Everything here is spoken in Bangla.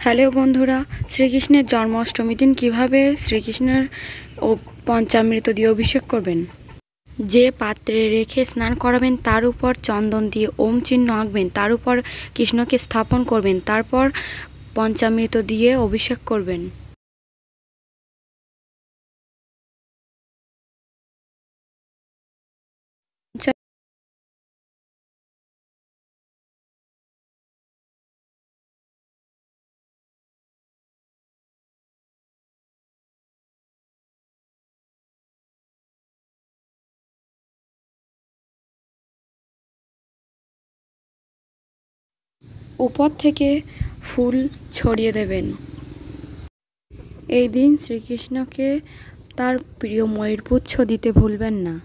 হ্যালো বন্ধুরা, শ্রীকৃষ্ণের জন্মাষ্টমীর দিন কীভাবে শ্রীকৃষ্ণের পঞ্চামৃত দিয়ে অভিষেক করবেন। যে পাত্রে রেখে স্নান করাবেন তার উপর চন্দন দিয়ে ওম চিহ্ন আঁকবেন, তার উপর কৃষ্ণকে স্থাপন করবেন, তারপর পঞ্চামৃত দিয়ে অভিষেক করবেন। উপর থেকে ফুল ছড়িয়ে দেবেন। এই দিন শ্রীকৃষ্ণকে তার প্রিয় ময়ূরপুচ্ছ দিতে ভুলবেন না।